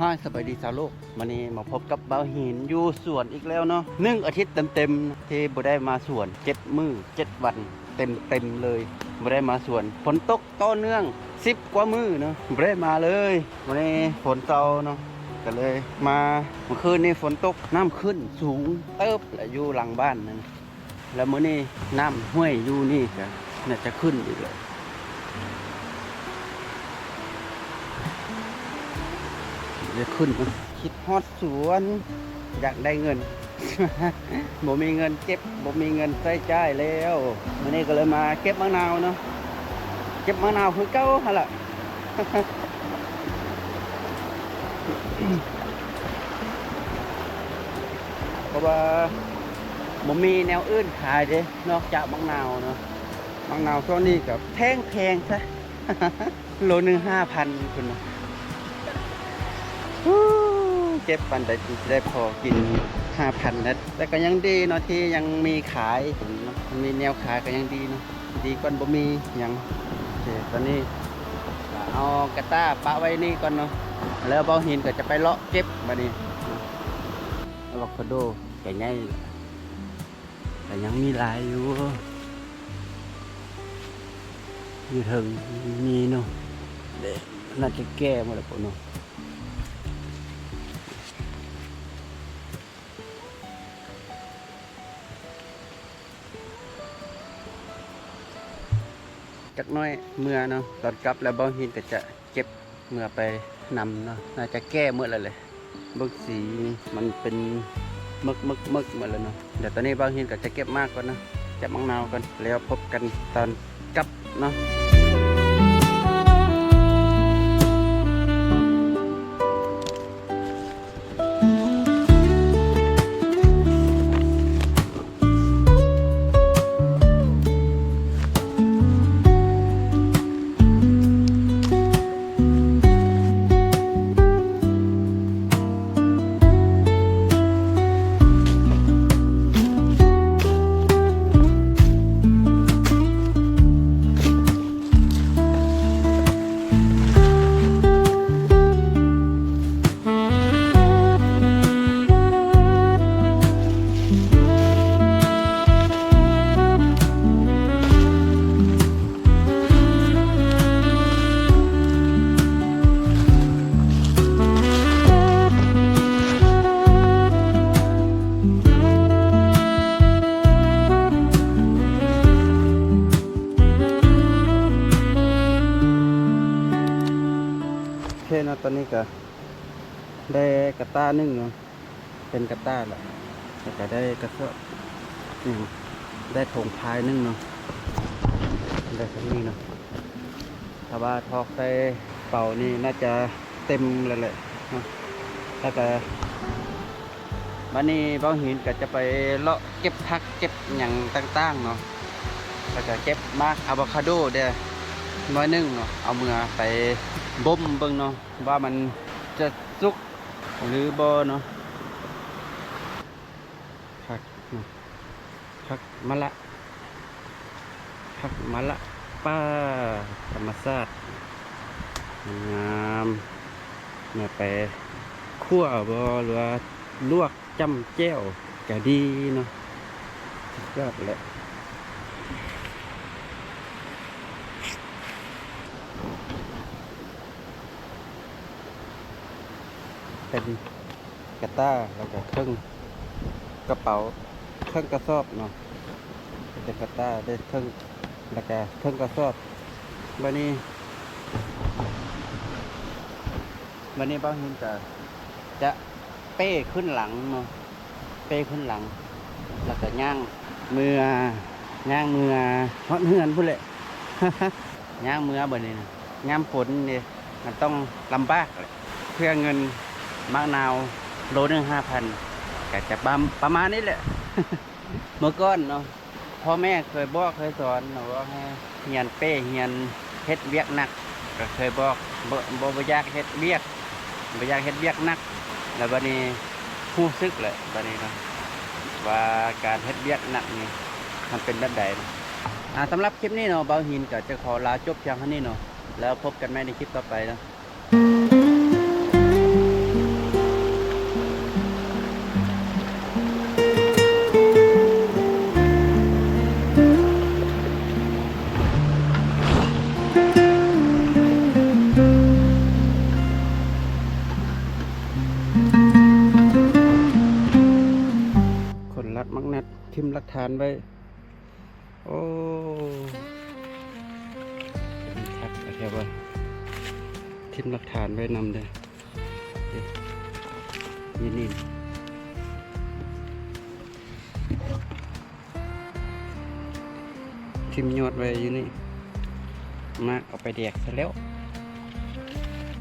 ฮ่สบายดีสาวโลกวันนี้มาพบกับเบาหินอยู่สวนอีกแล้วเนาะ1 อาทิตย์เต็มๆที่บ่ได้มาสวน7 มื้อ7 วันเต็มเลยบ่ได้มาสวนฝนตกต่อเนื่อง10 กว่ามื้อเนาะบ่ได้มาเลยวันนี้ฝนเตาเนาะก็เลยมาเมื่อคืนนี้ฝนตกน้ำขึ้นสูงเติบและอยู่หลังบ้านนั่นแล้วมื้อนี้น้ำห้วยอยู่นี่ก็น่าจะขึ้นอีกเลยจะขึ้นคิดฮอดสวนอยากได้เงิน บ่มีเงินเก็บบ่มีเงินใช้จ่ายแล้ววันนี้ก็เลยมาเก็บมะนาวเนาะเก็บมะนาวคือเก่าหั่นล่ะ เพราะว่าบ่มีแนวอื่นขายเด้นอกจากมะนาวเนาะมะนาวช่วงนี้ก็แพงซะ โลนึง 5,000 คุณเนาะเก็บปันได้ได้พอกิน 5,000นะแต่ก็ยังดีเนาะที่ยังมีขายมีแนวขายก็ยังดีเนาะดีกว่าบ่มียังโอเคตอนนี้เอากระต้าปะไว้นี่ก่อนเนาะแล้วเบาหินก็จะไปเลาะเก็บบัดนี้อะโวคาโดแก่ใหญ่แต่ยังมีหลายอยู่ถึงมีเนาะน่าจะแก้หมดแล้วเนาะจักน้อยเมื่อเนาะตอนกลับแล้วเบาหินก็จะเก็บเมื่อไปนำเนาะน่าจะแก้เมื่อไรเลยเบิกสีมันเป็นมึกหมดแล้วเนาะเดี๋ยวตอนนี้เบาหินก็จะเก็บมากก่อนนะเก็บมะนาวก่อนแล้วพบกันตอนกลับเนาะโอเคเนาะตอนนี้ก็ได้กระต้านึ่งเนาะเป็นกระต้าแหละแล้วก็ได้กระเซาะได้ถงพายนึ่งเนาะได้สักนี้เนาะถ้าว่าทอกใส่เป่านี่น่าจะเต็มเลยแหละเนาะแล้วก็วันนี้เบาหินก็จะไปเลาะเก็บผักเก็บอย่างต่างๆเนาะแล้วก็เก็บมากอะโวคาโดเด้อน้อยนึงเนาะเอามือไปบ่มเบิ่งเนาะว่ามันจะสุกหรือบ่เนาะผักมะละป้าธรรมชาติงามเนี่ยไปคั่วบ่หรือว่าลวกจ้ำแจ่วก็ดีเนาะสุดยอดเลยเป็นกระต้าแล้วก็เครื่องกระเป๋าเครื่องกระสอบเนาะเป็นกระต้าได้เครื่องแล้วก็เครื่องกระสอบวันนี้เบาหินจะเป้ขึ้นหลังเนาะเป้ขึ้นหลังแล้วก็ย่างมือฮอดเฮือนพุ่นแหละ ย่างมือแบบนี้นะย่างฝนเนี่ยมันต้องลำบากเลยเพื่อเงินมะนาวโลนึง 5,000ก็จะประมาณนี้แหละ เมื่อก่อนเนาะพ่อแม่เคยสอนเนาะว่าให้เฮียนเป้เฮียนเฮ็ดเวียกหนักก็เคยบอกบ่อยากเฮ็ดเวียกหนักแล้วบัดนี้รู้สึกเลยบัดนี้เนาะว่าการเฮ็ดเวียกหนักนี่มันเป็นแบบใดสำหรับคลิปนี้เนาะเบาหินก็จะขอลาจบเพียงเท่านี้เนาะแล้วพบกันใหม่ในคลิปต่อไปนะ หลักฐานไว้โอ้ครับแค่ว่าทิ้งหลักฐานไว้นำเด้อนี่ทิมยอดไว้อยู่นี่มาเอาไปแดกซะแล้ว